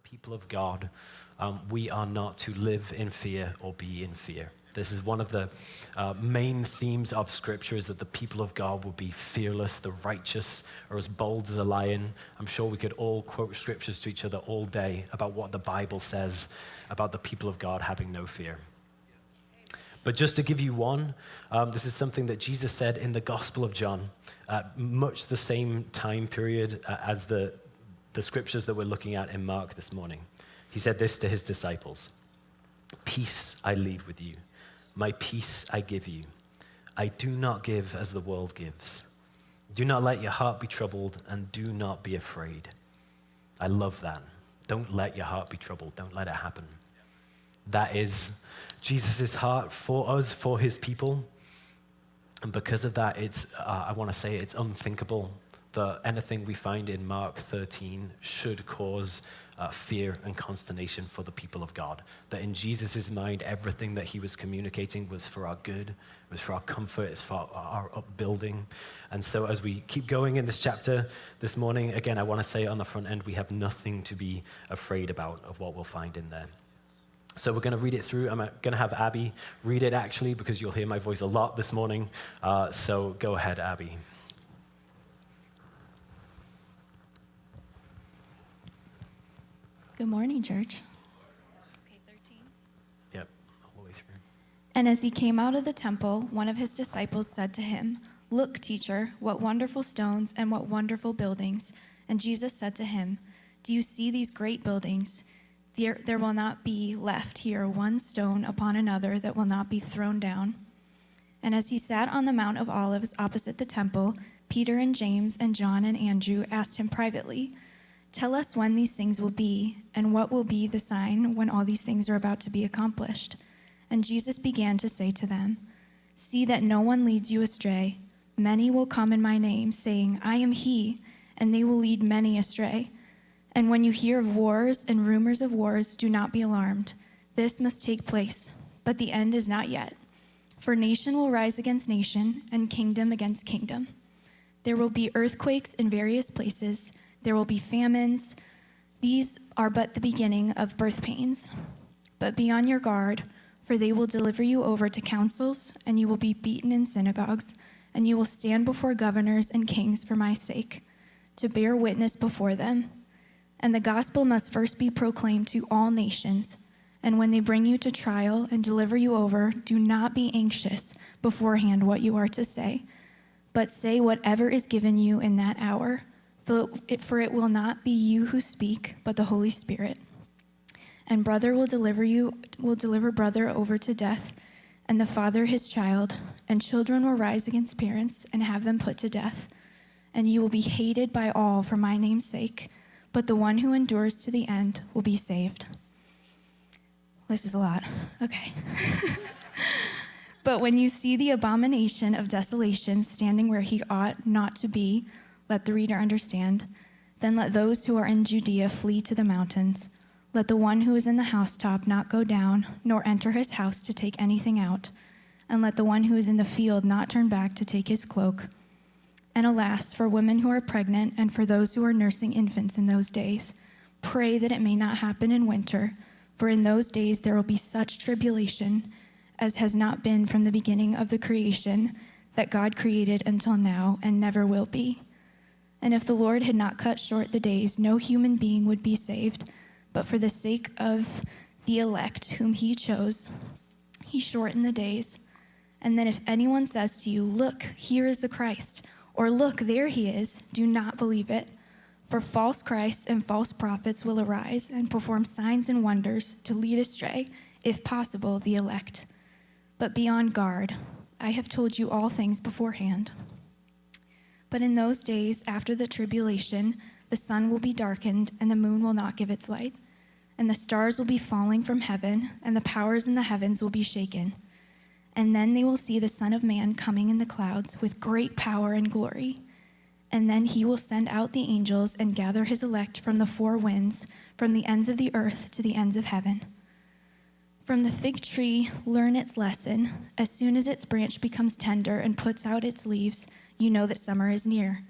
people of God, we are not to live in fear or be in fear. This is one of the main themes of Scripture, is that the people of God will be fearless, the righteous are as bold as a lion. I'm sure we could all quote Scriptures to each other all day about what the Bible says about the people of God having no fear. But just to give you one, this is something that Jesus said in the Gospel of John, much the same time period as the Scriptures that we're looking at in Mark this morning. He said this to his disciples: "Peace I leave with you. My peace I give you. I do not give as the world gives. Do not let your heart be troubled, and do not be afraid." I love that. Don't let your heart be troubled. Don't let it happen. That is Jesus' heart for us, for his people. And because of that, I want to say it's unthinkable that anything we find in Mark 13 should cause fear and consternation for the people of God. That in Jesus' mind, everything that he was communicating was for our good, was for our comfort, it's for our upbuilding. And so as we keep going in this chapter this morning, again, I want to say on the front end, we have nothing to be afraid about of what we'll find in there. So we're going to read it through. I'm going to have Abby read it, actually, because you'll hear my voice a lot this morning. So go ahead, Abby. Good morning, church. Okay, 13. Yep, all the way through. And as he came out of the temple, one of his disciples said to him, "Look, teacher, what wonderful stones and what wonderful buildings." And Jesus said to him, "Do you see these great buildings? There will not be left here one stone upon another that will not be thrown down." And as he sat on the Mount of Olives opposite the temple, Peter and James and John and Andrew asked him privately, "Tell us when these things will be, and what will be the sign when all these things are about to be accomplished?" And Jesus began to say to them, "See that no one leads you astray. Many will come in my name, saying, 'I am he,' and they will lead many astray. And when you hear of wars and rumors of wars, do not be alarmed. This must take place, but the end is not yet. For nation will rise against nation, and kingdom against kingdom. There will be earthquakes in various places. There will be famines. These are but the beginning of birth pains. But be on your guard, for they will deliver you over to councils, and you will be beaten in synagogues, and you will stand before governors and kings for my sake, to bear witness before them. And the gospel must first be proclaimed to all nations. And when they bring you to trial and deliver you over, do not be anxious beforehand what you are to say, but say whatever is given you in that hour. For it will not be you who speak, but the Holy Spirit. And brother will deliver brother over to death, and the father his child, and children will rise against parents and have them put to death. And you will be hated by all for my name's sake, but the one who endures to the end will be saved." This is a lot. Okay. "But when you see the abomination of desolation standing where he ought not to be," let the reader understand, "then let those who are in Judea flee to the mountains. Let the one who is in the housetop not go down, nor enter his house to take anything out. And let the one who is in the field not turn back to take his cloak. And alas, for women who are pregnant and for those who are nursing infants in those days, pray that it may not happen in winter, for in those days there will be such tribulation as has not been from the beginning of the creation that God created until now and never will be. And if the Lord had not cut short the days, no human being would be saved, but for the sake of the elect whom he chose, he shortened the days. And then if anyone says to you, 'Look, here is the Christ,' or 'Look, there he is,' do not believe it. For false Christs and false prophets will arise and perform signs and wonders to lead astray, if possible, the elect. But be on guard. I have told you all things beforehand. But in those days, after the tribulation, the sun will be darkened, and the moon will not give its light. And the stars will be falling from heaven, and the powers in the heavens will be shaken. And then they will see the Son of Man coming in the clouds with great power and glory. And then he will send out the angels and gather his elect from the four winds, from the ends of the earth to the ends of heaven. From the fig tree, learn its lesson. As soon as its branch becomes tender and puts out its leaves, you know that summer is near.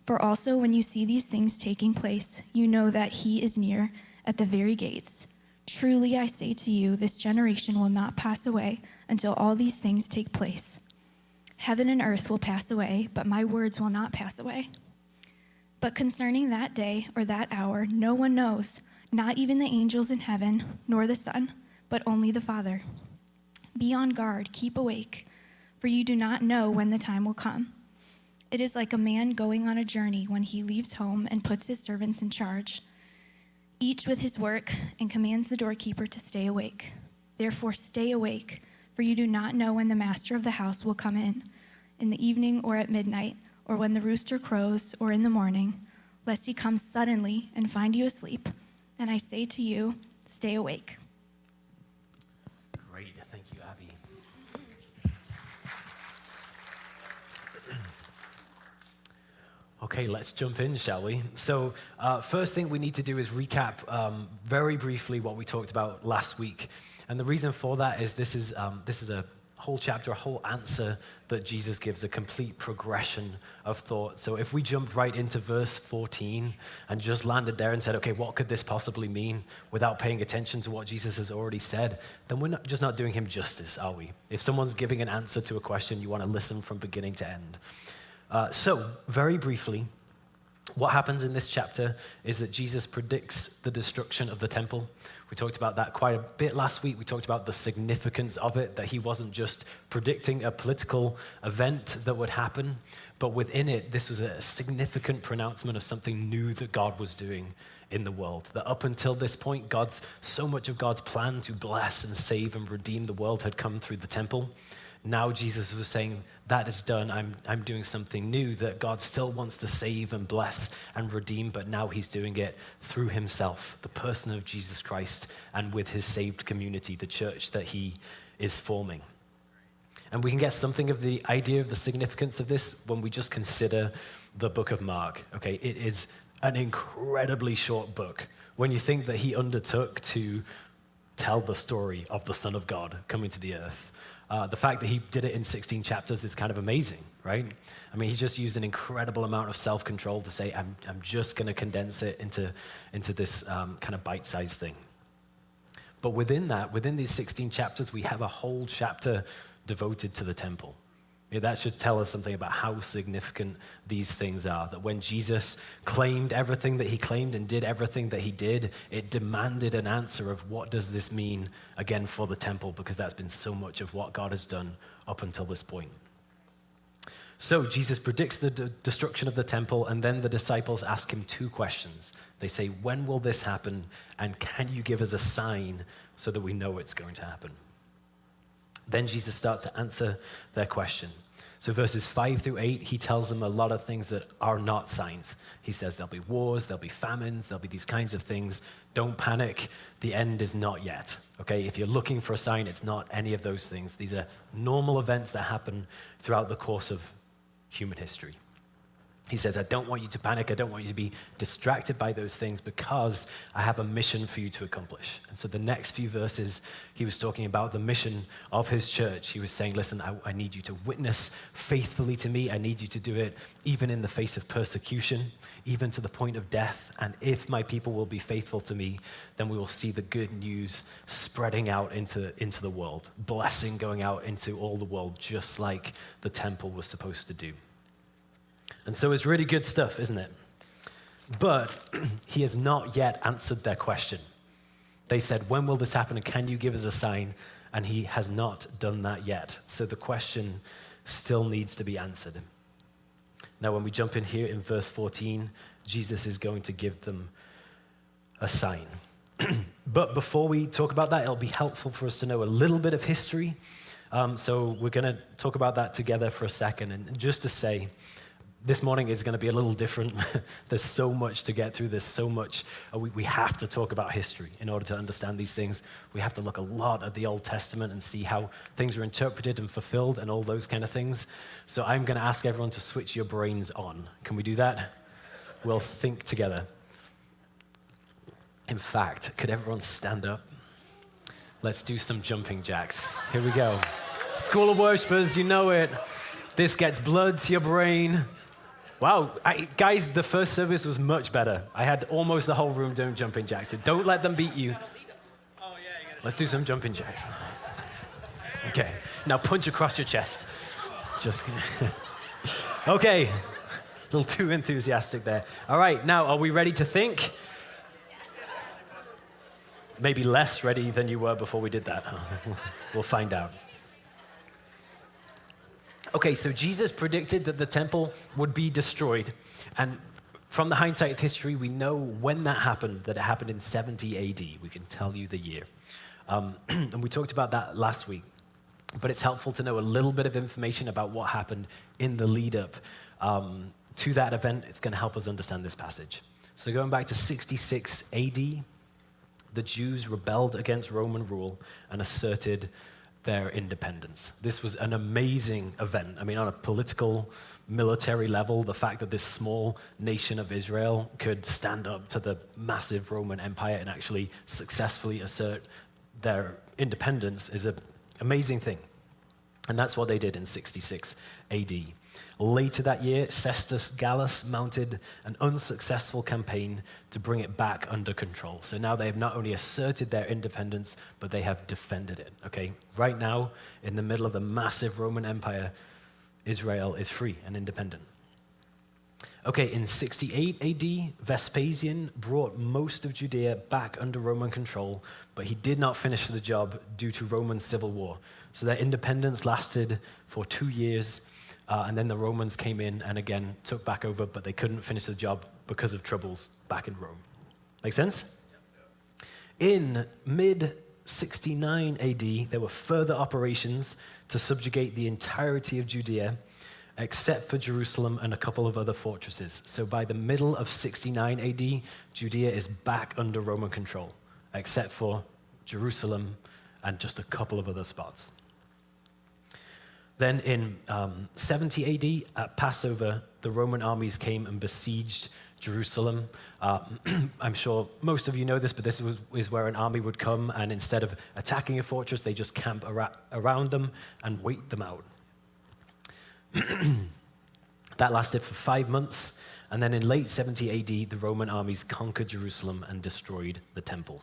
For also when you see these things taking place, you know that he is near, at the very gates. Truly I say to you, this generation will not pass away until all these things take place. Heaven and earth will pass away, but my words will not pass away. But concerning that day or that hour, no one knows, not even the angels in heaven, nor the Son, but only the Father. Be on guard, keep awake, for you do not know when the time will come. It is like a man going on a journey when he leaves home and puts his servants in charge, each with his work, and commands the doorkeeper to stay awake. Therefore stay awake, for you do not know when the master of the house will come in the evening or at midnight, or when the rooster crows, or in the morning, lest he come suddenly and find you asleep. And I say to you, stay awake. Great, thank you, Abby. Okay, let's jump in, shall we? So first thing we need to do is recap very briefly what we talked about last week. And the reason for that is this is a whole chapter, a whole answer that Jesus gives, a complete progression of thought. So if we jumped right into verse 14 and just landed there and said, okay, what could this possibly mean without paying attention to what Jesus has already said, then we're just not doing him justice, are we? If someone's giving an answer to a question, you want to listen from beginning to end. So very briefly, what happens in this chapter is that Jesus predicts the destruction of the temple. We talked about that quite a bit last week. We talked about the significance of it, that he wasn't just predicting a political event that would happen, but within it, this was a significant pronouncement of something new that God was doing in the world. That up until this point, so much of God's plan to bless and save and redeem the world had come through the temple. Now Jesus was saying, that is done, I'm doing something new, that God still wants to save and bless and redeem, but now he's doing it through himself, the person of Jesus Christ, and with his saved community, the church that he is forming. And we can get something of the idea of the significance of this when we just consider the book of Mark. Okay, it is an incredibly short book. When you think that he undertook to tell the story of the Son of God coming to the earth, the fact that he did it in 16 chapters is kind of amazing, right? I mean, he just used an incredible amount of self-control to say, I'm just going to condense it into this kind of bite-sized thing. But within these 16 chapters, we have a whole chapter devoted to the temple. Yeah, that should tell us something about how significant these things are. That when Jesus claimed everything that he claimed and did everything that he did, it demanded an answer of what does this mean, again, for the temple, because that's been so much of what God has done up until this point. So Jesus predicts the destruction of the temple, and then the disciples ask him two questions. They say, when will this happen, and can you give us a sign so that we know it's going to happen? Then Jesus starts to answer their question. So verses 5 through 8, he tells them a lot of things that are not signs. He says there'll be wars, there'll be famines, there'll be these kinds of things. Don't panic. The end is not yet. Okay, if you're looking for a sign, it's not any of those things. These are normal events that happen throughout the course of human history. He says, I don't want you to panic. I don't want you to be distracted by those things because I have a mission for you to accomplish. And so the next few verses, he was talking about the mission of his church. He was saying, listen, I need you to witness faithfully to me. I need you to do it even in the face of persecution, even to the point of death. And if my people will be faithful to me, then we will see the good news spreading out into the world, blessing going out into all the world, just like the temple was supposed to do. And so it's really good stuff, isn't it? But he has not yet answered their question. They said, when will this happen and can you give us a sign? And he has not done that yet. So the question still needs to be answered. Now, when we jump in here in verse 14, Jesus is going to give them a sign. But before we talk about that, it'll be helpful for us to know a little bit of history. So we're going to talk about that together for a second. And just to say, this morning is going to be a little different. There's so much to get through. There's so much. We have to talk about history in order to understand these things. We have to look a lot at the Old Testament and see how things are interpreted and fulfilled and all those kind of things. So I'm going to ask everyone to switch your brains on. Can we do that? We'll think together. In fact, could everyone stand up? Let's do some jumping jacks. Here we go. School of Worshipers, you know it. This gets blood to your brain. Wow, guys, the first service was much better. I had almost the whole room doing jumping jacks. So don't let them beat you. Let's do some jumping jacks. Okay, now punch across your chest. Just kidding. Okay, a little too enthusiastic there. All right, now are we ready to think? Maybe less ready than you were before we did that. We'll find out. Okay, so Jesus predicted that the temple would be destroyed. And from the hindsight of history, we know when that happened, that it happened in 70 AD. We can tell you the year. And we talked about that last week. But it's helpful to know a little bit of information about what happened in the lead up to that event. It's going to help us understand this passage. So going back to 66 AD, the Jews rebelled against Roman rule and asserted their independence. This was an amazing event. I mean, on a political, military level, the fact that this small nation of Israel could stand up to the massive Roman Empire and actually successfully assert their independence is an amazing thing. And that's what they did in 66 AD. Later that year, Cestus Gallus mounted an unsuccessful campaign to bring it back under control. So now they have not only asserted their independence, but they have defended it, okay? Right now, in the middle of the massive Roman Empire, Israel is free and independent. Okay, in 68 AD, Vespasian brought most of Judea back under Roman control, but he did not finish the job due to Roman civil war. So their independence lasted for 2 years, and then the Romans came in and again took back over, but they couldn't finish the job because of troubles back in Rome. Make sense? In mid-69 AD, there were further operations to subjugate the entirety of Judea, except for Jerusalem and a couple of other fortresses. So by the middle of 69 AD, Judea is back under Roman control, except for Jerusalem and just a couple of other spots. Then in 70 AD, at Passover, the Roman armies came and besieged Jerusalem. I'm sure most of you know this, but this is where an army would come, and instead of attacking a fortress, they just camp around them and wait them out. That lasted for 5 months, and then in late 70 AD, the Roman armies conquered Jerusalem and destroyed the temple.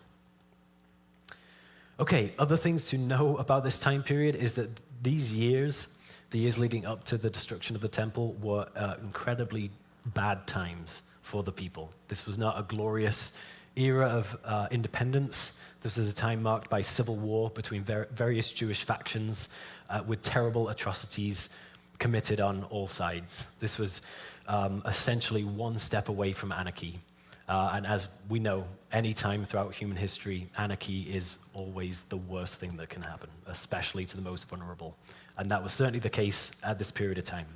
Okay, other things to know about this time period is that these years, the years leading up to the destruction of the temple, were incredibly bad times for the people. This was not a glorious era of independence. This was a time marked by civil war between various Jewish factions with terrible atrocities committed on all sides. This was essentially one step away from anarchy. And as we know, any time throughout human history, anarchy is always the worst thing that can happen, especially to the most vulnerable. And that was certainly the case at this period of time.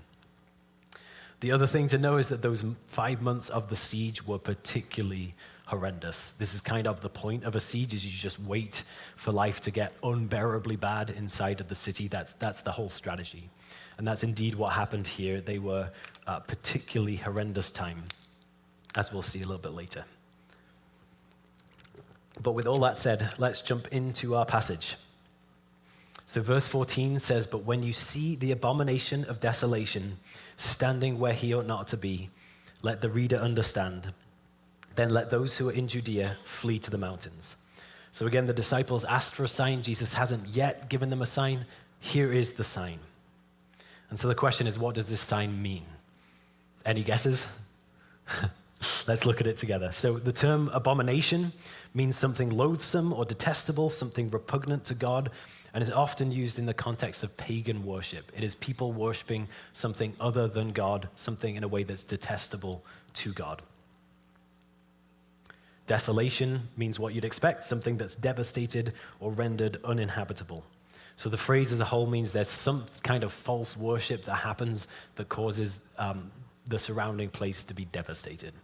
The other thing to know is that those 5 months of the siege were particularly horrendous. This is kind of the point of a siege, is you just wait for life to get unbearably bad inside of the city. That's the whole strategy. And that's indeed what happened here. They were a particularly horrendous time, as we'll see a little bit later. But with all that said, let's jump into our passage. So verse 14 says, "But when you see the abomination of desolation standing where he ought not to be, let the reader understand. Then let those who are in Judea flee to the mountains." So again, the disciples asked for a sign. Jesus hasn't yet given them a sign. Here is the sign. And so the question is, what does this sign mean? Any guesses? Let's look at it together. So the term abomination means something loathsome or detestable, something repugnant to God, and is often used in the context of pagan worship. It is people worshiping something other than God, something in a way that's detestable to God. Desolation means what you'd expect, something that's devastated or rendered uninhabitable. So the phrase as a whole means there's some kind of false worship that happens that causes the surrounding place to be devastated.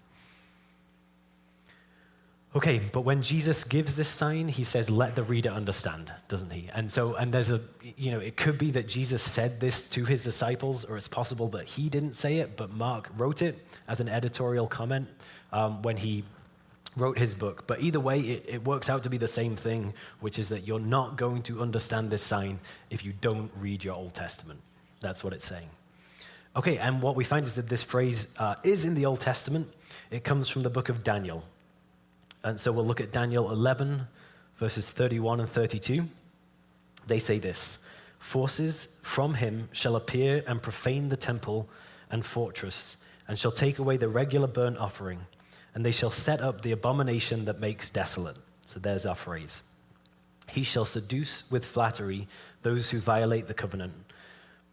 Okay, but when Jesus gives this sign, he says, let the reader understand, doesn't he? And there's it could be that Jesus said this to his disciples, or it's possible that he didn't say it, but Mark wrote it as an editorial comment when he wrote his book. But either way, it works out to be the same thing, which is that you're not going to understand this sign if you don't read your Old Testament. That's what it's saying. Okay, and what we find is that this phrase is in the Old Testament. It comes from the book of Daniel. And so we'll look at Daniel 11, verses 31 and 32. They say this: "Forces from him shall appear and profane the temple and fortress, and shall take away the regular burnt offering, and they shall set up the abomination that makes desolate." So there's our phrase. "He shall seduce with flattery those who violate the covenant,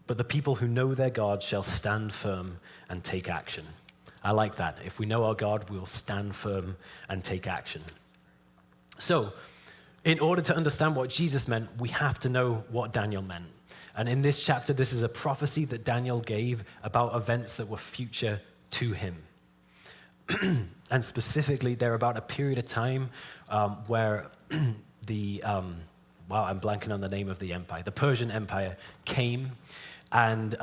but the people who know their God shall stand firm and take action." I like that. If we know our God, we will stand firm and take action. So, in order to understand what Jesus meant, we have to know what Daniel meant. And in this chapter, this is a prophecy that Daniel gave about events that were future to him. And specifically, they're about a period of time where I'm blanking on the name of the empire. The Persian Empire came and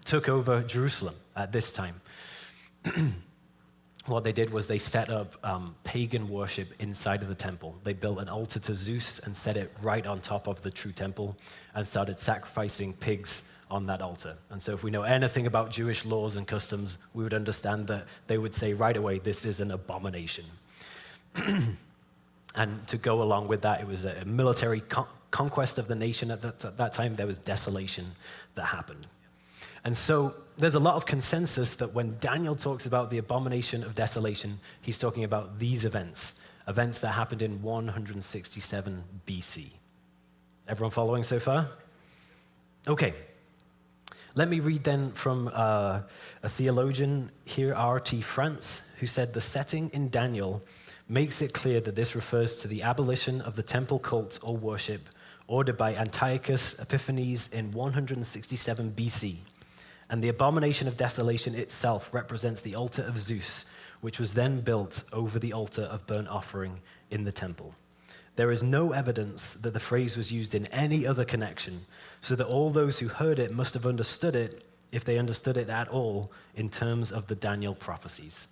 took over Jerusalem at this time. What they did was they set up pagan worship inside of the temple. They built an altar to Zeus and set it right on top of the true temple and started sacrificing pigs on that altar. And so if we know anything about Jewish laws and customs, we would understand that they would say right away, this is an abomination. And to go along with that, it was a military conquest of the nation. At that time, there was desolation that happened. And so there's a lot of consensus that when Daniel talks about the abomination of desolation, he's talking about these events that happened in 167 BC. Everyone following so far? Okay. Let me read then from a theologian here, R.T. France, who said the setting in Daniel makes it clear that this refers to the abolition of the temple cult or worship ordered by Antiochus Epiphanes in 167 BC. And the abomination of desolation itself represents the altar of Zeus, which was then built over the altar of burnt offering in the temple. There is no evidence that the phrase was used in any other connection, so that all those who heard it must have understood it, if they understood it at all, in terms of the Daniel prophecies.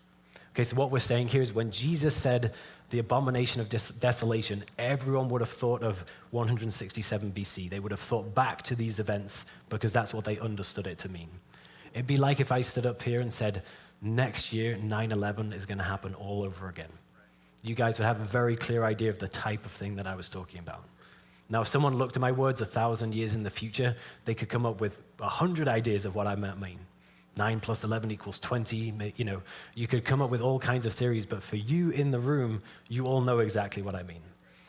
Okay, so what we're saying here is when Jesus said the abomination of desolation, everyone would have thought of 167 BC. They would have thought back to these events because that's what they understood it to mean. It'd be like if I stood up here and said, next year, 9/11 is going to happen all over again. You guys would have a very clear idea of the type of thing that I was talking about. Now, if someone looked at my words 1,000 years in the future, they could come up with 100 ideas of what I might mean. 9 plus 11 equals 20. You could come up with all kinds of theories, but for you in the room, you all know exactly what I mean.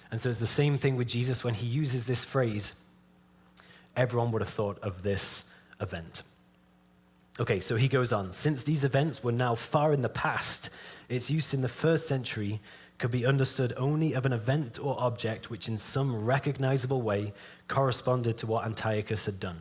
And so it's the same thing with Jesus when he uses this phrase. Everyone would have thought of this event. Okay, so he goes on. Since these events were now far in the past, its use in the first century could be understood only of an event or object which in some recognizable way corresponded to what Antiochus had done.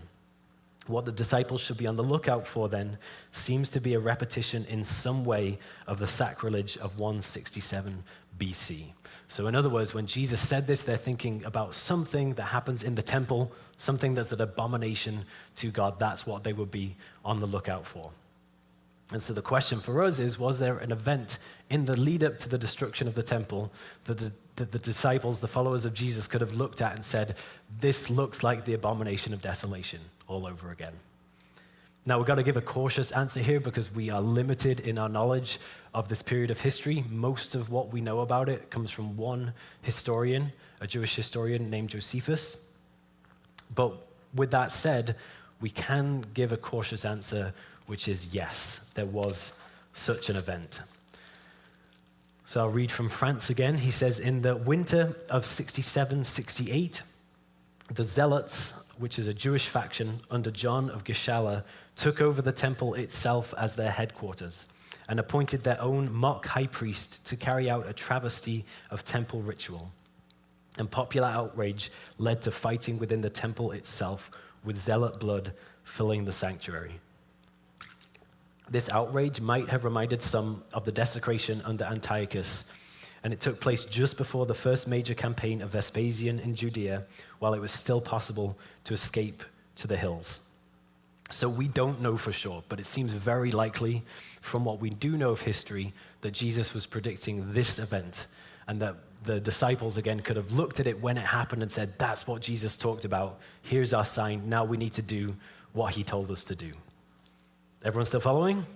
What the disciples should be on the lookout for then seems to be a repetition in some way of the sacrilege of 167 BC. So in other words, when Jesus said this, they're thinking about something that happens in the temple, something that's an abomination to God. That's what they would be on the lookout for. And so the question for us is, was there an event in the lead up to the destruction of the temple that the disciples, the followers of Jesus, could have looked at and said, this looks like the abomination of desolation all over again? Now, we've got to give a cautious answer here because we are limited in our knowledge of this period of history. Most of what we know about it comes from one historian, a Jewish historian named Josephus. But with that said, we can give a cautious answer, which is yes, there was such an event. So I'll read from France again. He says, in the winter of 67-68, the Zealots, which is a Jewish faction under John of Gischala, took over the temple itself as their headquarters and appointed their own mock high priest to carry out a travesty of temple ritual. And popular outrage led to fighting within the temple itself, with zealot blood filling the sanctuary. This outrage might have reminded some of the desecration under Antiochus, and it took place just before the first major campaign of Vespasian in Judea, while it was still possible to escape to the hills. So we don't know for sure, but it seems very likely from what we do know of history that Jesus was predicting this event, and that the disciples, again, could have looked at it when it happened and said, that's what Jesus talked about. Here's our sign. Now we need to do what he told us to do. Everyone still following?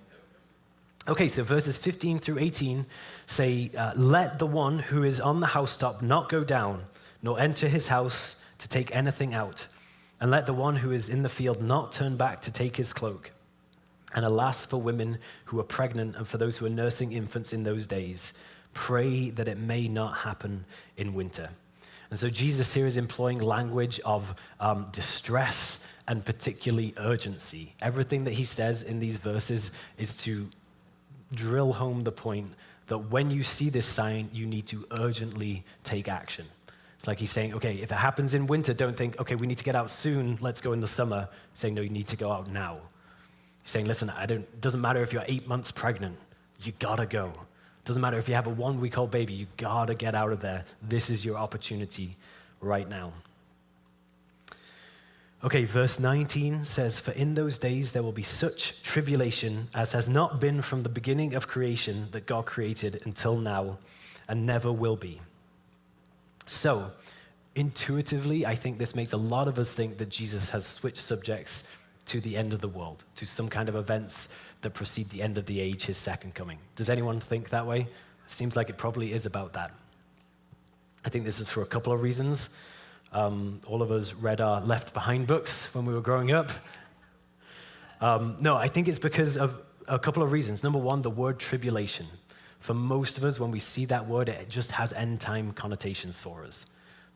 Okay, so verses 15 through 18 say, let the one who is on the housetop not go down, nor enter his house to take anything out. And let the one who is in the field not turn back to take his cloak. And alas for women who are pregnant and for those who are nursing infants in those days. Pray that it may not happen in winter. And so Jesus here is employing language of distress and particularly urgency. Everything that he says in these verses is to drill home the point that when you see this sign, you need to urgently take action. It's like he's saying, okay, if it happens in winter, don't think, okay, we need to get out soon, let's go in the summer. He's saying, no, you need to go out now. He's saying, listen, it doesn't matter if you're 8 months pregnant, you gotta go. Doesn't matter if you have a 1-week-old baby, you gotta get out of there. This is your opportunity right now. Okay, verse 19 says, for in those days there will be such tribulation as has not been from the beginning of creation that God created until now and never will be. So, intuitively, I think this makes a lot of us think that Jesus has switched subjects to the end of the world, to some kind of events that precede the end of the age, his second coming. Does anyone think that way? It seems like it probably is about that. I think this is for a couple of reasons. All of us read our Left Behind books when we were growing up. No, I think it's because of a couple of reasons. Number one, the word tribulation. For most of us, when we see that word, it just has end-time connotations for us.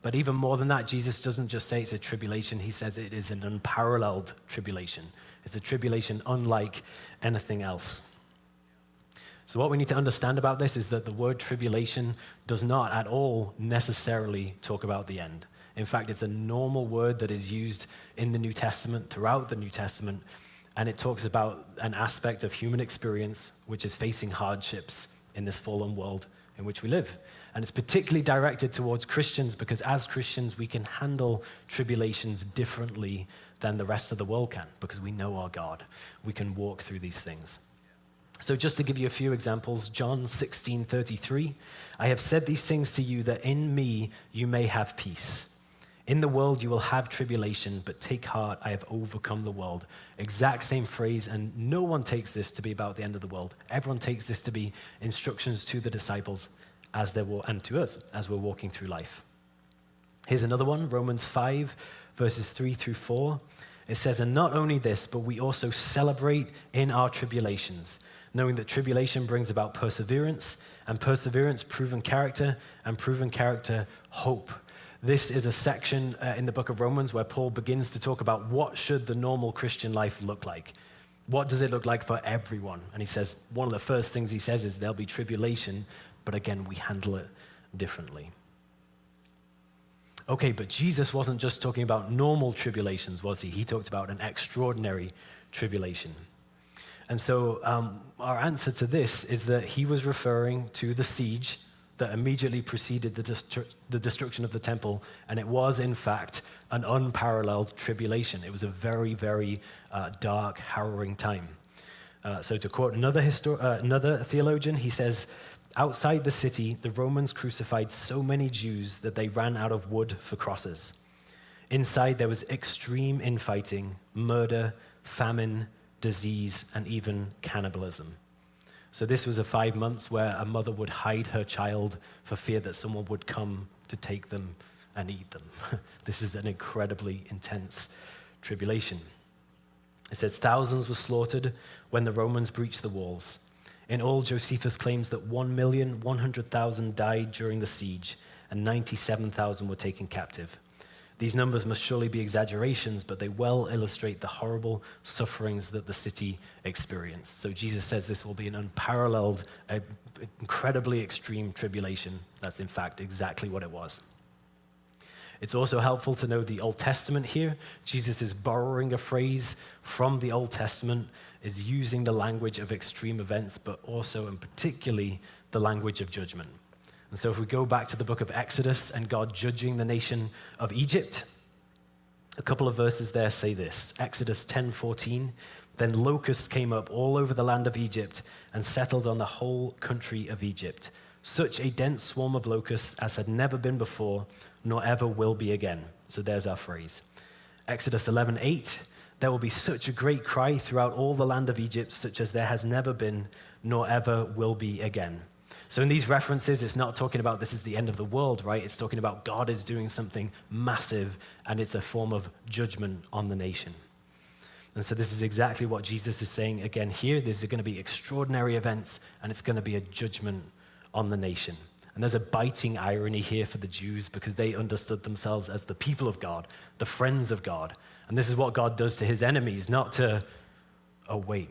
But even more than that, Jesus doesn't just say it's a tribulation. He says it is an unparalleled tribulation. It's a tribulation unlike anything else. So what we need to understand about this is that the word tribulation does not at all necessarily talk about the end. In fact, it's a normal word that is used in the New Testament, throughout the New Testament, and it talks about an aspect of human experience which is facing hardships in this fallen world in which we live. And it's particularly directed towards Christians because as Christians, we can handle tribulations differently than the rest of the world can because we know our God. We can walk through these things. So just to give you a few examples, John 16:33, I have said these things to you that in me you may have peace. In the world you will have tribulation, but take heart, I have overcome the world. Exact same phrase, and no one takes this to be about the end of the world. Everyone takes this to be instructions to the disciples as they were, and to us as we're walking through life. Here's another one, Romans 5, verses 3 through 4. It says, and not only this, but we also celebrate in our tribulations, knowing that tribulation brings about perseverance, and perseverance, proven character, and proven character, hope. This is a section in the book of Romans where Paul begins to talk about what should the normal Christian life look like. What does it look like for everyone? And he says, one of the first things he says is there'll be tribulation, but again, we handle it differently. Okay, but Jesus wasn't just talking about normal tribulations, was he? He talked about an extraordinary tribulation. And so our answer to this is that he was referring to the siege that immediately preceded the destruction of the temple, and it was, in fact, an unparalleled tribulation. It was a very, very dark, harrowing time. So to quote another theologian, he says, outside the city, the Romans crucified so many Jews that they ran out of wood for crosses. Inside, there was extreme infighting, murder, famine, disease, and even cannibalism. So this was a 5 months where a mother would hide her child for fear that someone would come to take them and eat them. This is an incredibly intense tribulation. It says thousands were slaughtered when the Romans breached the walls. In all, Josephus claims that 1,100,000 died during the siege and 97,000 were taken captive. These numbers must surely be exaggerations, but they well illustrate the horrible sufferings that the city experienced. So Jesus says this will be an unparalleled, incredibly extreme tribulation. That's in fact exactly what it was. It's also helpful to know the Old Testament here. Jesus is borrowing a phrase from the Old Testament, is using the language of extreme events, but also and particularly the language of judgment. And so if we go back to the book of Exodus and God judging the nation of Egypt, a couple of verses there say this. Exodus 10:14, then locusts came up all over the land of Egypt and settled on the whole country of Egypt. Such a dense swarm of locusts as had never been before, nor ever will be again. So there's our phrase. Exodus 11:8, There will be such a great cry throughout all the land of Egypt, such as there has never been, nor ever will be again. So in these references, it's not talking about this is the end of the world, right? It's talking about God is doing something massive, and it's a form of judgment on the nation. And so this is exactly what Jesus is saying again here. There's going to be extraordinary events, and it's going to be a judgment on the nation. And there's a biting irony here for the Jews because they understood themselves as the people of God, the friends of God. And this is what God does to his enemies, not to, oh, wait,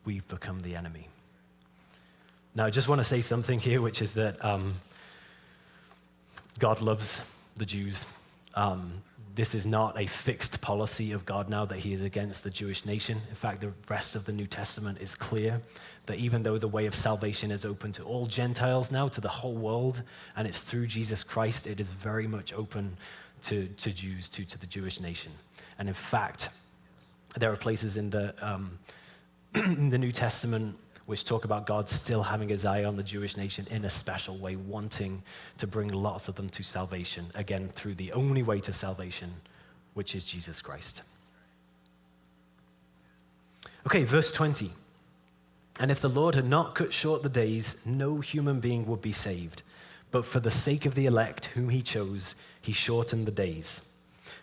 we've become the enemy. Now, I just want to say something here, which is that God loves the Jews. This is not a fixed policy of God now that he is against the Jewish nation. In fact, the rest of the New Testament is clear that even though the way of salvation is open to all Gentiles now, to the whole world, and it's through Jesus Christ, it is very much open to Jews, to the Jewish nation. And in fact, there are places in the New Testament which talk about God still having his eye on the Jewish nation in a special way, wanting to bring lots of them to salvation, again, through the only way to salvation, which is Jesus Christ. Okay, verse 20. And if the Lord had not cut short the days, no human being would be saved. But for the sake of the elect whom he chose, he shortened the days.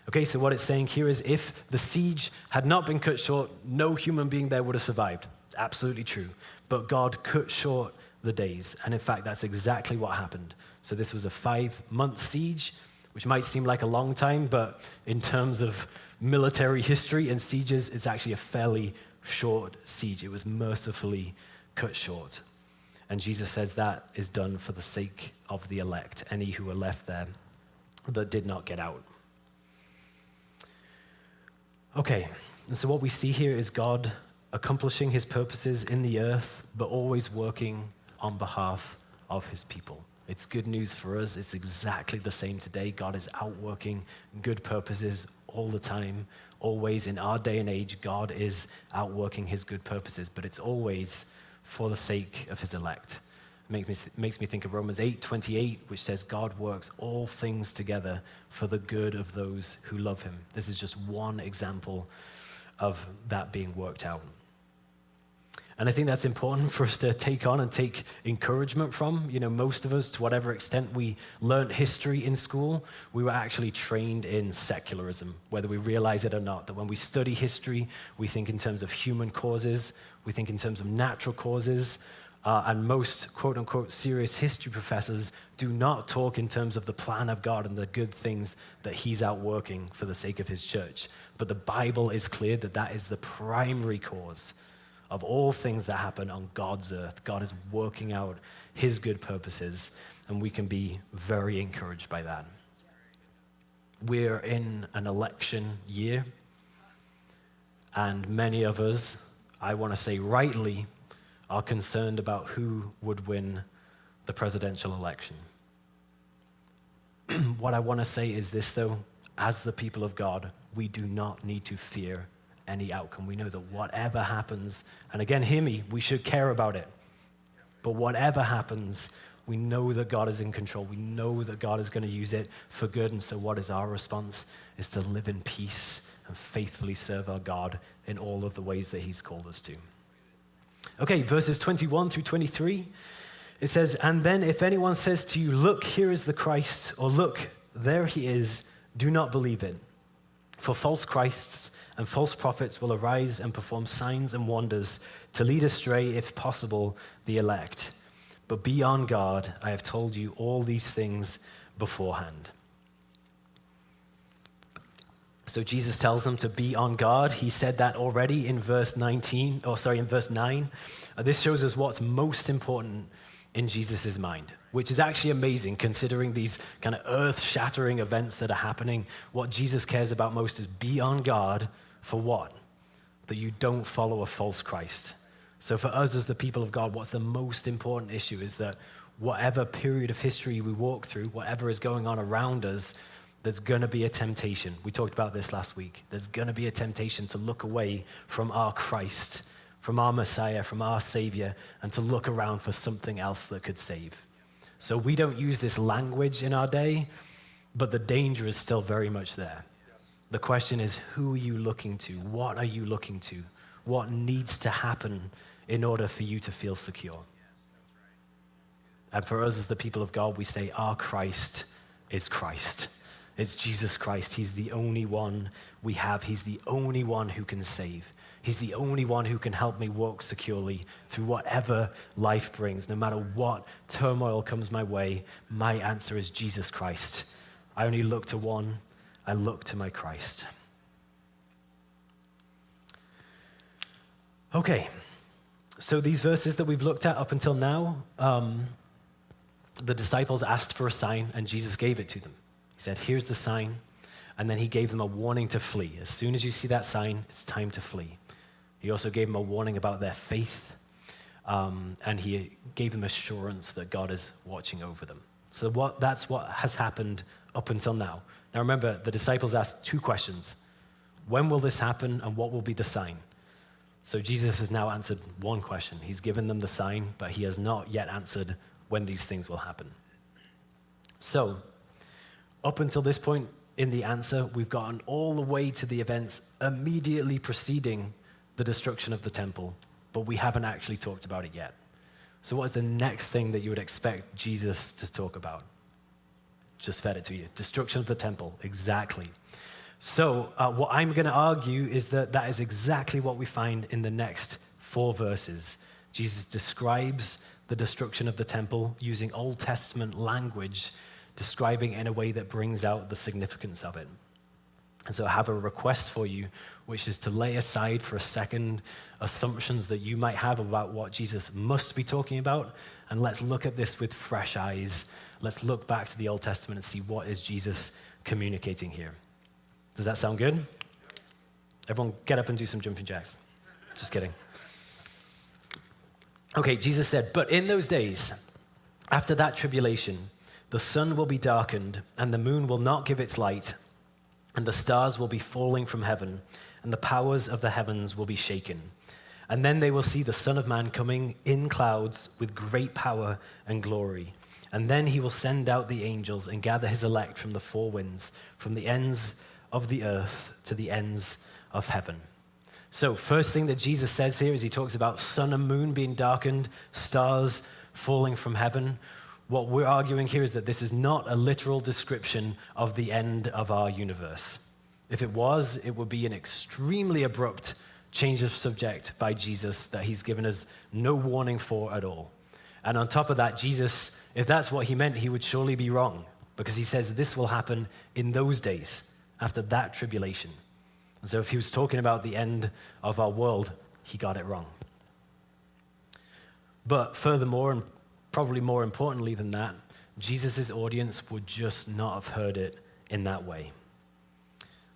Okay, so what it's saying here is if the siege had not been cut short, no human being there would have survived. Absolutely true. But God cut short the days. And in fact, that's exactly what happened. So this was a 5-month siege, which might seem like a long time, but in terms of military history and sieges, it's actually a fairly short siege. It was mercifully cut short. And Jesus says that is done for the sake of the elect, any who were left there that did not get out. Okay, and so what we see here is God accomplishing his purposes in the earth, but always working on behalf of his people. It's good news for us. It's exactly the same today. God is outworking good purposes all the time. Always in our day and age, God is outworking his good purposes, but it's always for the sake of his elect. It makes me think of Romans 8:28, which says God works all things together for the good of those who love him. This is just one example of that being worked out. And I think that's important for us to take on and take encouragement from. You know, most of us, to whatever extent we learned history in school, we were actually trained in secularism, whether we realize it or not, that when we study history, we think in terms of human causes, we think in terms of natural causes, and most quote-unquote serious history professors do not talk in terms of the plan of God and the good things that he's outworking for the sake of his church. But the Bible is clear that that is the primary cause of all things that happen on God's earth. God is working out his good purposes, and we can be very encouraged by that. We're in an election year, and many of us, I want to say rightly, are concerned about who would win the presidential election. What I want to say is this, though, as the people of God, we do not need to fear any outcome. We know that whatever happens, and again, hear me, we should care about it. But whatever happens, we know that God is in control. We know that God is going to use it for good. And so what is our response? Is to live in peace and faithfully serve our God in all of the ways that he's called us to. Okay, verses 21 through 23. It says, and then if anyone says to you, look, here is the Christ, or look, there he is, do not believe it. For false Christs and false prophets will arise and perform signs and wonders to lead astray, if possible, the elect. But be on guard. I have told you all these things beforehand. So Jesus tells them to be on guard. He said that already in verse 9. This shows us what's most important in Jesus' mind, which is actually amazing considering these kind of earth-shattering events that are happening. What Jesus cares about most is be on guard for what? That you don't follow a false Christ. So for us as the people of God, what's the most important issue is that whatever period of history we walk through, whatever is going on around us, there's going to be a temptation. We talked about this last week. There's going to be a temptation to look away from our Christ, from our Messiah, from our Savior, and to look around for something else that could save. So we don't use this language in our day, but the danger is still very much there. The question is, who are you looking to? What are you looking to? What needs to happen in order for you to feel secure? And for us as the people of God, we say our Christ is Christ. It's Jesus Christ. He's the only one we have. He's the only one who can save. He's the only one who can help me walk securely through whatever life brings. No matter what turmoil comes my way, my answer is Jesus Christ. I only look to one. I look to my Christ. Okay, so these verses that we've looked at up until now, the disciples asked for a sign, and Jesus gave it to them. He said, here's the sign, and then he gave them a warning to flee. As soon as you see that sign, it's time to flee. He also gave them a warning about their faith, and he gave them assurance that God is watching over them. So that's what has happened up until now. Now remember, the disciples asked two questions. When will this happen, and what will be the sign? So Jesus has now answered one question. He's given them the sign, but he has not yet answered when these things will happen. So, up until this point in the answer, we've gotten all the way to the events immediately preceding the destruction of the temple, but we haven't actually talked about it yet. So what is the next thing that you would expect Jesus to talk about? Just fed it to you. Destruction of the temple, exactly. So what I'm going to argue is that that is exactly what we find in the next 4 verses. Jesus describes the destruction of the temple using Old Testament language, describing it in a way that brings out the significance of it. And so I have a request for you, which is to lay aside for a second assumptions that you might have about what Jesus must be talking about, and let's look at this with fresh eyes. Let's look back to the Old Testament and see what is Jesus communicating here. Does that sound good? Everyone get up and do some jumping jacks. Just kidding. Okay, Jesus said, but in those days, after that tribulation, the sun will be darkened, and the moon will not give its light, and the stars will be falling from heaven, and the powers of the heavens will be shaken. And then they will see the Son of Man coming in clouds with great power and glory. And then he will send out the angels and gather his elect from the 4 winds, from the ends of the earth to the ends of heaven. So first thing that Jesus says here is he talks about sun and moon being darkened, stars falling from heaven. What we're arguing here is that this is not a literal description of the end of our universe. If it was, it would be an extremely abrupt change of subject by Jesus that he's given us no warning for at all. And on top of that, Jesus, if that's what he meant, he would surely be wrong, because he says this will happen in those days, after that tribulation. And so if he was talking about the end of our world, he got it wrong. But furthermore, and probably more importantly than that, Jesus' audience would just not have heard it in that way.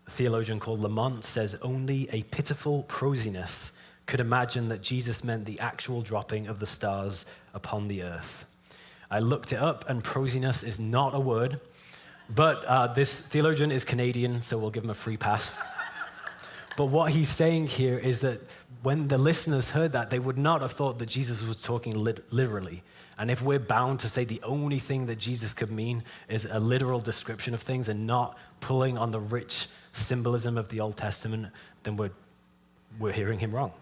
A theologian called Lamont says only a pitiful prosiness could imagine that Jesus meant the actual dropping of the stars upon the earth. I looked it up, and prosiness is not a word, but this theologian is Canadian, so we'll give him a free pass. But what he's saying here is that when the listeners heard that, they would not have thought that Jesus was talking literally. And if we're bound to say the only thing that Jesus could mean is a literal description of things and not pulling on the rich symbolism of the Old Testament, then we're hearing him wrong.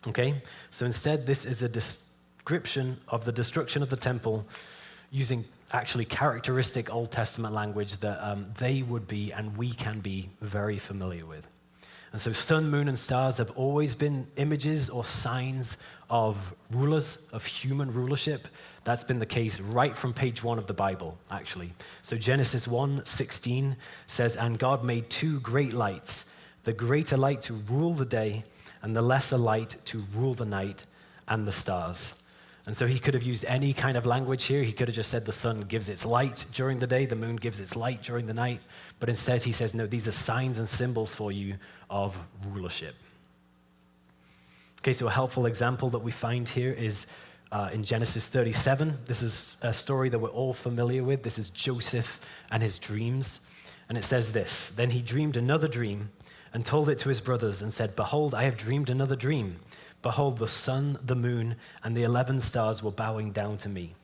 Okay? So instead, this is a description of the destruction of the temple using actually characteristic Old Testament language that they would be and we can be very familiar with. And so sun, moon, and stars have always been images or signs of rulers, of human rulership. That's been the case right from page 1 of the Bible, actually. So Genesis 1:16 says, and God made 2 great lights, the greater light to rule the day, and the lesser light to rule the night and the stars. And so he could have used any kind of language here. He could have just said the sun gives its light during the day, the moon gives its light during the night. But instead he says, no, these are signs and symbols for you of rulership. Okay, so a helpful example that we find here is in Genesis 37. This is a story that we're all familiar with. This is Joseph and his dreams. And it says this, then he dreamed another dream and told it to his brothers and said, behold, I have dreamed another dream. Behold, the sun, the moon, and the 11 stars were bowing down to me.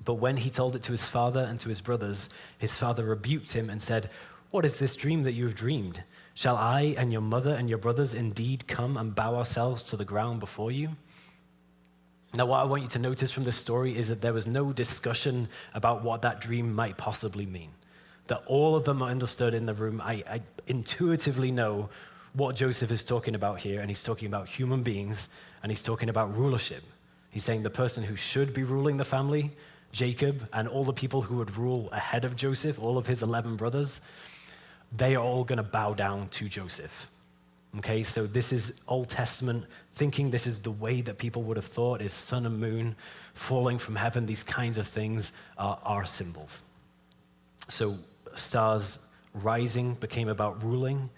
But when he told it to his father and to his brothers, his father rebuked him and said, What is this dream that you have dreamed? Shall I and your mother and your brothers indeed come and bow ourselves to the ground before you?" Now, what I want you to notice from this story is that there was no discussion about what that dream might possibly mean. That all of them understood in the room. I intuitively know what Joseph is talking about here, and he's talking about human beings, and he's talking about rulership. He's saying the person who should be ruling the family, Jacob, and all the people who would rule ahead of Joseph, all of his 11 brothers, they are all going to bow down to Joseph. Okay, so this is Old Testament thinking. This is the way that people would have thought, is sun and moon falling from heaven. These kinds of things are symbols. So stars rising became about ruling,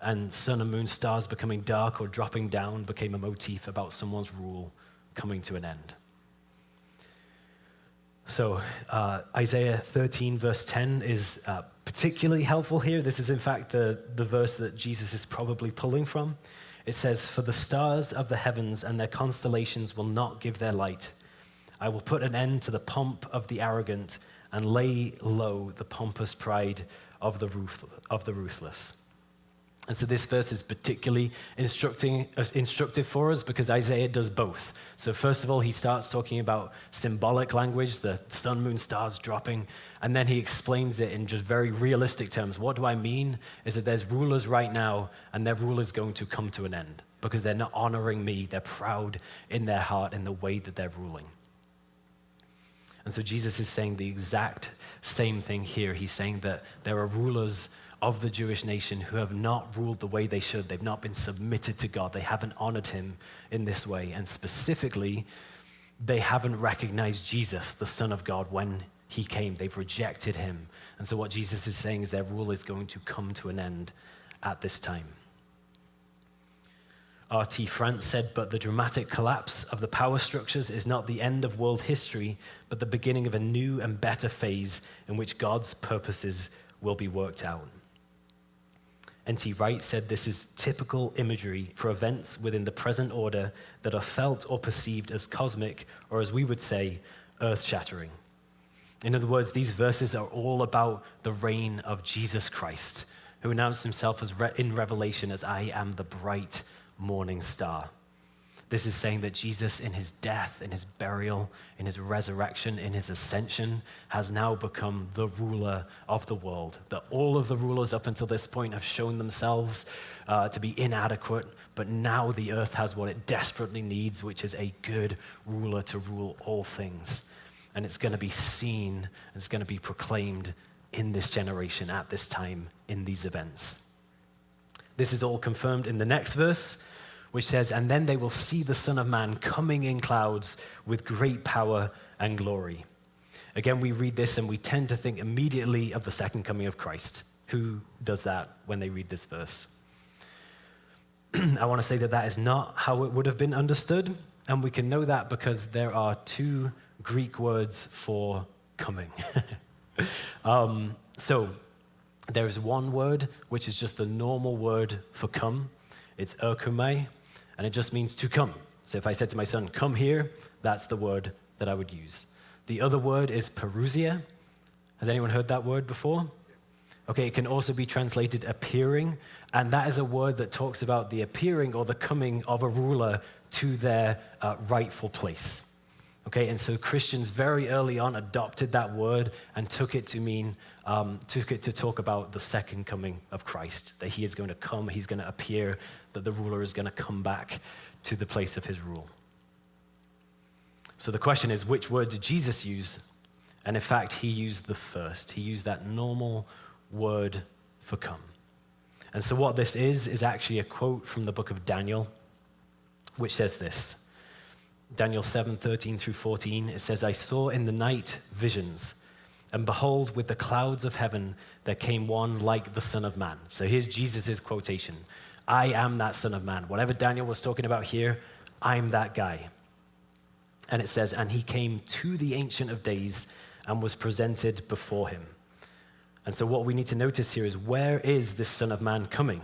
and sun and moon stars becoming dark or dropping down became a motif about someone's rule coming to an end. So Isaiah 13 verse 10 is particularly helpful here. This is in fact the verse that Jesus is probably pulling from. It says, "For the stars of the heavens and their constellations will not give their light. I will put an end to the pomp of the arrogant and lay low the pompous pride of the ruthless." And so this verse is particularly instructive for us because Isaiah does both. So first of all, he starts talking about symbolic language, the sun, moon, stars dropping, and then he explains it in just very realistic terms. What do I mean is that there's rulers right now, and their rule is going to come to an end because they're not honoring me. They're proud in their heart in the way that they're ruling. And so Jesus is saying the exact same thing here. He's saying that there are rulers of the Jewish nation who have not ruled the way they should. They've not been submitted to God. They haven't honored him in this way. And specifically, they haven't recognized Jesus, the Son of God, when he came. They've rejected him. And so what Jesus is saying is their rule is going to come to an end at this time. R.T. France said, "But the dramatic collapse of the power structures is not the end of world history, but the beginning of a new and better phase in which God's purposes will be worked out." N.T. Wright said, "This is typical imagery for events within the present order that are felt or perceived as cosmic, or as we would say, earth-shattering." In other words, these verses are all about the reign of Jesus Christ, who announced himself as in Revelation as "I am the bright morning star." This is saying that Jesus, in his death, in his burial, in his resurrection, in his ascension, has now become the ruler of the world. That all of the rulers up until this point have shown themselves to be inadequate, but now the earth has what it desperately needs, which is a good ruler to rule all things. And it's going to be seen, it's going to be proclaimed in this generation, at this time, in these events. This is all confirmed in the next verse, which says, "And then they will see the Son of Man coming in clouds with great power and glory." Again, we read this and we tend to think immediately of the second coming of Christ. Who does that when they read this verse? I want to say that that is not how it would have been understood, and we can know that because there are two Greek words for coming. So there is one word, which is just the normal word for come. It's erchomai, and it just means to come. So if I said to my son, "Come here," that's the word that I would use. The other word is parousia. Has anyone heard that word before? Okay, it can also be translated appearing, and that is a word that talks about the appearing or the coming of a ruler to their rightful place. Okay, and so Christians very early on adopted that word and took it to talk about the second coming of Christ, that he is going to come, he's going to appear, that the ruler is going to come back to the place of his rule. So the question is, which word did Jesus use? And in fact, he used the first. He used that normal word for come. And so what this is actually a quote from the book of Daniel, which says this. Daniel 7:13 through 14, it says, "I saw in the night visions, and behold, with the clouds of heaven, there came one like the Son of Man." So here's Jesus' quotation. I am that Son of Man. Whatever Daniel was talking about here, I'm that guy. And it says, "And he came to the Ancient of Days and was presented before him." And so what we need to notice here is, where is this Son of Man coming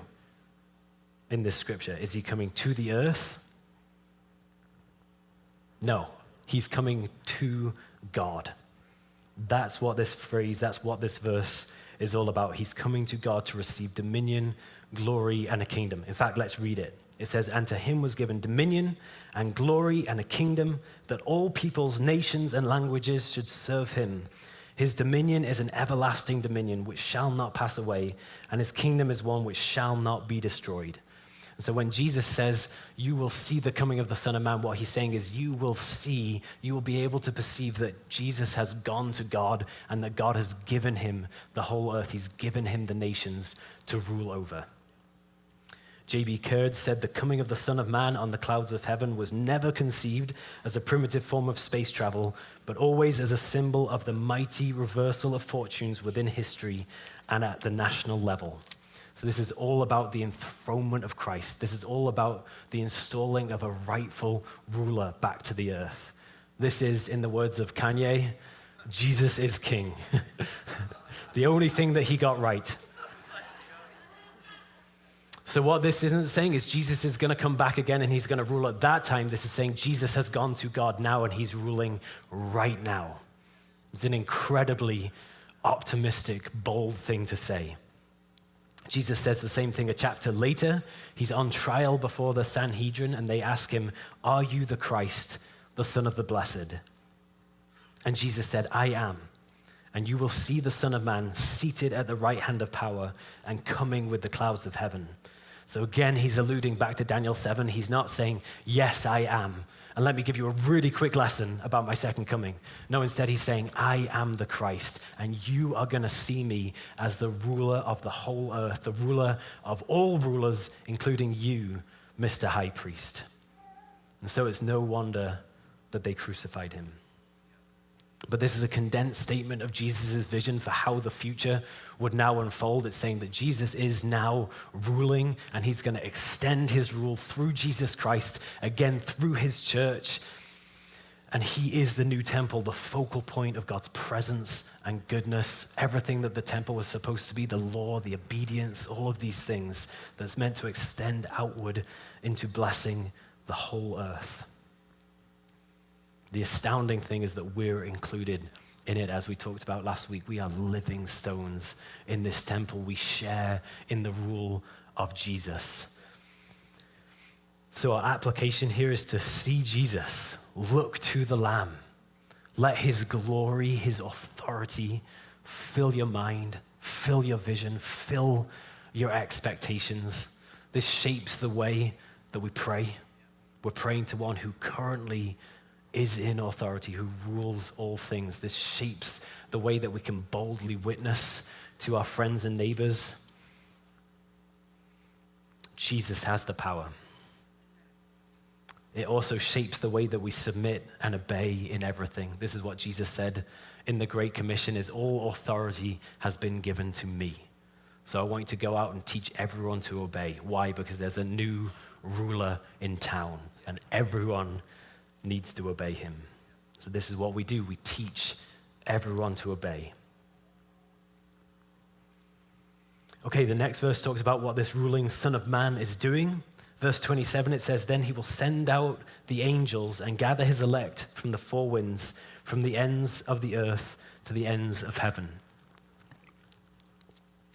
in this scripture? Is he coming to the earth? No, he's coming to God. That's what this phrase, that's what this verse is all about. He's coming to God to receive dominion, glory, and a kingdom. In fact, let's read it. It says, "And to him was given dominion and glory and a kingdom, that all peoples, nations, and languages should serve him. His dominion is an everlasting dominion which shall not pass away, and his kingdom is one which shall not be destroyed." And so when Jesus says, "You will see the coming of the Son of Man," what he's saying is you will be able to perceive that Jesus has gone to God and that God has given him the whole earth. He's given him the nations to rule over. J.B. Kurd said, "The coming of the Son of Man on the clouds of heaven was never conceived as a primitive form of space travel, but always as a symbol of the mighty reversal of fortunes within history and at the national level." So this is all about the enthronement of Christ. This is all about the installing of a rightful ruler back to the earth. This is, in the words of Kanye, Jesus is king. The only thing that he got right. So what this isn't saying is Jesus is going to come back again and he's going to rule at that time. This is saying Jesus has gone to God now and he's ruling right now. It's an incredibly optimistic, bold thing to say. Jesus says the same thing a chapter later. He's on trial before the Sanhedrin and they ask him, "Are you the Christ, the Son of the Blessed?" And Jesus said, "I am. And you will see the Son of Man seated at the right hand of power and coming with the clouds of heaven." So again, he's alluding back to Daniel 7. He's not saying, "Yes, I am. And let me give you a really quick lesson about my second coming." No, instead he's saying, "I am the Christ, and you are going to see me as the ruler of the whole earth, the ruler of all rulers, including you, Mr. High Priest." And so it's no wonder that they crucified him. But this is a condensed statement of Jesus' vision for how the future would now unfold. It's saying that Jesus is now ruling, and he's going to extend his rule through Jesus Christ, again through his church. And he is the new temple, the focal point of God's presence and goodness, everything that the temple was supposed to be, the law, the obedience, all of these things that's meant to extend outward into blessing the whole earth. The astounding thing is that we're included in it, as we talked about last week. We are living stones in this temple. We share in the rule of Jesus. So our application here is to see Jesus, look to the Lamb. Let his glory, his authority fill your mind, fill your vision, fill your expectations. This shapes the way that we pray. We're praying to one who currently is in authority, who rules all things. This shapes the way that we can boldly witness to our friends and neighbors. Jesus has the power. It also shapes the way that we submit and obey in everything. This is what Jesus said in the Great Commission, is all authority has been given to me. So I want you to go out and teach everyone to obey. Why? Because there's a new ruler in town and everyone needs to obey him. So this is what we do. We teach everyone to obey. Okay, the next verse talks about what this ruling Son of Man is doing. Verse 27, it says, "Then he will send out the angels and gather his elect from the four winds, from the ends of the earth to the ends of heaven."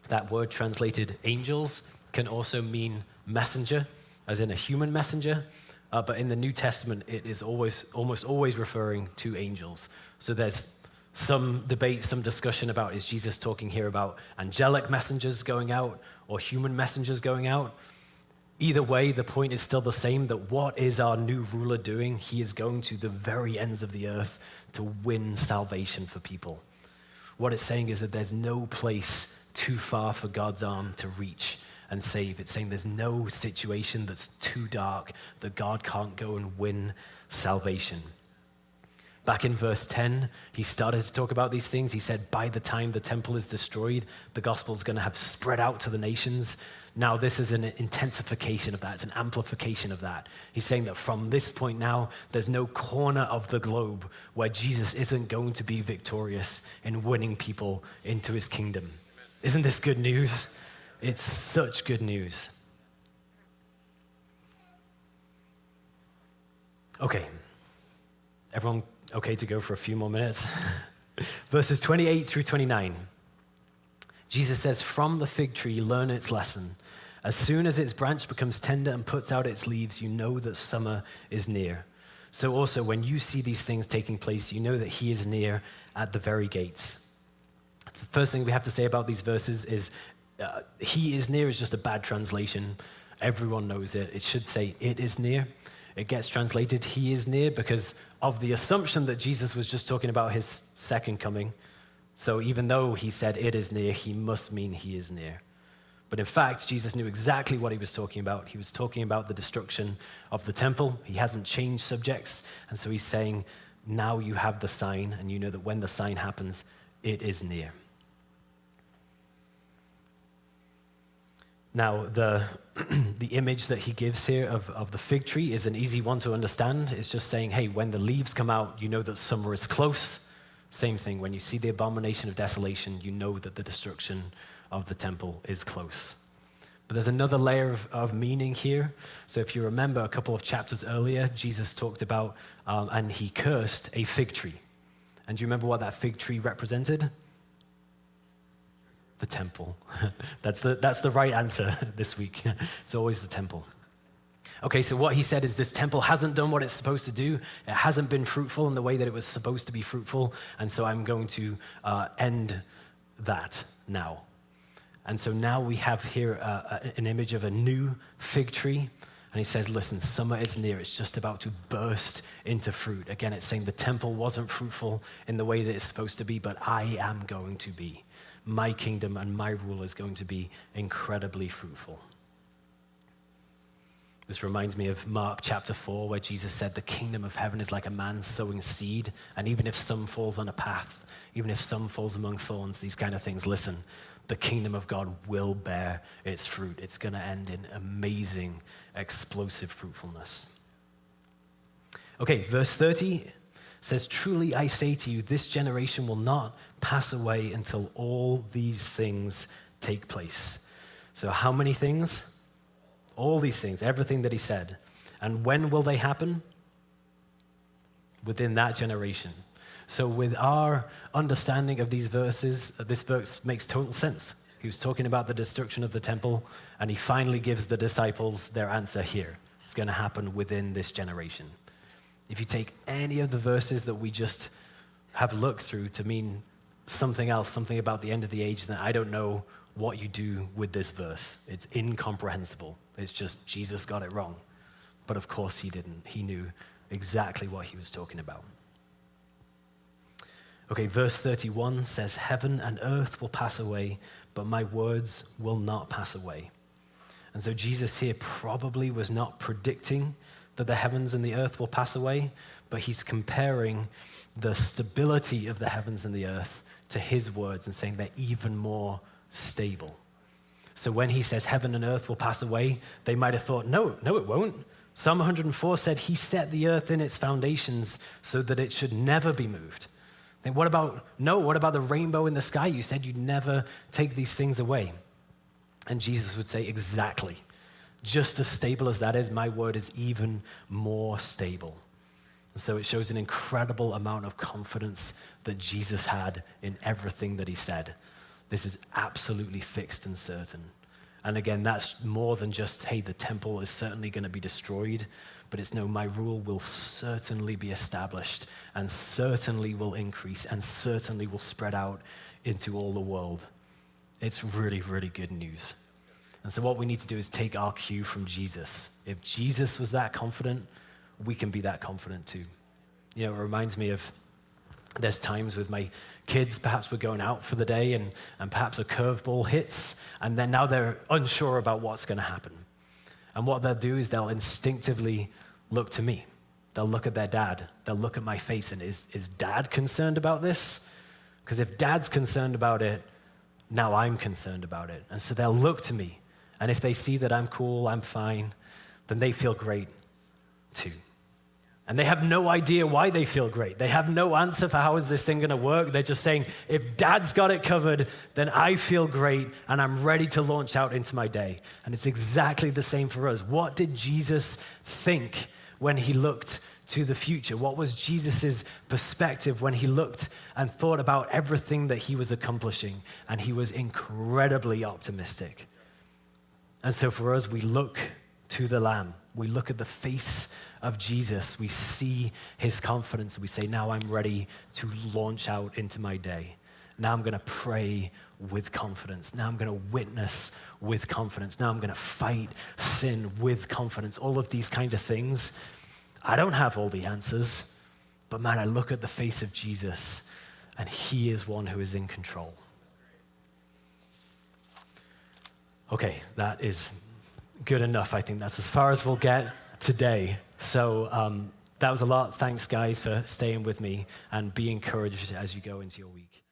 That word translated angels can also mean messenger, as in a human messenger. But in the New Testament, it is almost always referring to angels. So there's some debate, some discussion about, is Jesus talking here about angelic messengers going out or human messengers going out? Either way, the point is still the same, that what is our new ruler doing? He is going to the very ends of the earth to win salvation for people. What it's saying is that there's no place too far for God's arm to reach and save. It's saying there's no situation that's too dark that God can't go and win salvation. Back in verse 10, he started to talk about these things. He said, by the time the temple is destroyed, the gospel is going to have spread out to the nations. Now, this is an intensification of that. It's an amplification of that. He's saying that from this point now, there's no corner of the globe where Jesus isn't going to be victorious in winning people into his kingdom. Isn't this good news? It's such good news. Okay. Everyone okay to go for a few more minutes? Verses 28 through 29. Jesus says, "From the fig tree, learn its lesson. As soon as its branch becomes tender and puts out its leaves, you know that summer is near. So also, when you see these things taking place, you know that he is near at the very gates." The first thing we have to say about these verses is he is near is just a bad translation. Everyone knows it. It should say it is near. It gets translated he is near because of the assumption that Jesus was just talking about his second coming. So even though he said it is near, he must mean he is near. But in fact, Jesus knew exactly what he was talking about. He was talking about the destruction of the temple. He hasn't changed subjects. And so he's saying, now you have the sign, and you know that when the sign happens, it is near. Now, the image that he gives here of the fig tree is an easy one to understand. It's just saying, hey, when the leaves come out, you know that summer is close. Same thing, when you see the abomination of desolation, you know that the destruction of the temple is close. But there's another layer of meaning here. So if you remember a couple of chapters earlier, Jesus talked about, and he cursed a fig tree. And do you remember what that fig tree represented? The temple. That's the right answer this week. It's always the temple. Okay, so what he said is this temple hasn't done what it's supposed to do. It hasn't been fruitful in the way that it was supposed to be fruitful, and so I'm going to end that now. And so now we have here an image of a new fig tree, and he says, listen, summer is near. It's just about to burst into fruit. Again, it's saying the temple wasn't fruitful in the way that it's supposed to be, but I am going to be. My kingdom and my rule is going to be incredibly fruitful. This reminds me of Mark chapter 4, where Jesus said the kingdom of heaven is like a man sowing seed, and even if some falls on a path, even if some falls among thorns, these kind of things, listen, the kingdom of God will bear its fruit. It's going to end in amazing, explosive fruitfulness. Okay, verse 30 says, "Truly I say to you, this generation will not pass away until all these things take place." So how many things? All these things, everything that he said. And when will they happen? Within that generation. So with our understanding of these verses, this verse makes total sense. He was talking about the destruction of the temple, and he finally gives the disciples their answer here. It's going to happen within this generation. If you take any of the verses that we just have looked through to mean something else, something about the end of the age, then I don't know what you do with this verse. It's incomprehensible. It's just Jesus got it wrong. But of course he didn't. He knew exactly what he was talking about. Okay, verse 31 says, "Heaven and earth will pass away, but my words will not pass away." And so Jesus here probably was not predicting that the heavens and the earth will pass away, but he's comparing the stability of the heavens and the earth to his words and saying they're even more stable. So when he says heaven and earth will pass away, they might have thought, no, it won't. Psalm 104 said he set the earth in its foundations so that it should never be moved. Then what about the rainbow in the sky? You said you'd never take these things away. And Jesus would say, exactly. Just as stable as that is, my word is even more stable. And so it shows an incredible amount of confidence that Jesus had in everything that he said. This is absolutely fixed and certain. And again, that's more than just, hey, the temple is certainly going to be destroyed, but it's no, my rule will certainly be established and certainly will increase and certainly will spread out into all the world. It's really, really good news. And so what we need to do is take our cue from Jesus. If Jesus was that confident, we can be that confident too. You know, it reminds me of, there's times with my kids, perhaps we're going out for the day and perhaps a curveball hits, and then now they're unsure about what's going to happen. And what they'll do is they'll instinctively look to me. They'll look at their dad. They'll look at my face and is dad concerned about this? Because if dad's concerned about it, now I'm concerned about it. And so they'll look to me. And if they see that I'm cool, I'm fine, then they feel great too. And they have no idea why they feel great. They have no answer for how is this thing going to work. They're just saying, if dad's got it covered, then I feel great and I'm ready to launch out into my day. And it's exactly the same for us. What did Jesus think when he looked to the future? What was Jesus' perspective when he looked and thought about everything that he was accomplishing? And he was incredibly optimistic. And so for us, we look to the Lamb. We look at the face of Jesus. We see his confidence. We say, now I'm ready to launch out into my day. Now I'm going to pray with confidence. Now I'm going to witness with confidence. Now I'm going to fight sin with confidence. All of these kinds of things. I don't have all the answers, but man, I look at the face of Jesus and he is one who is in control. Okay, that is good enough. I think that's as far as we'll get today. So that was a lot. Thanks, guys, for staying with me, and be encouraged as you go into your week.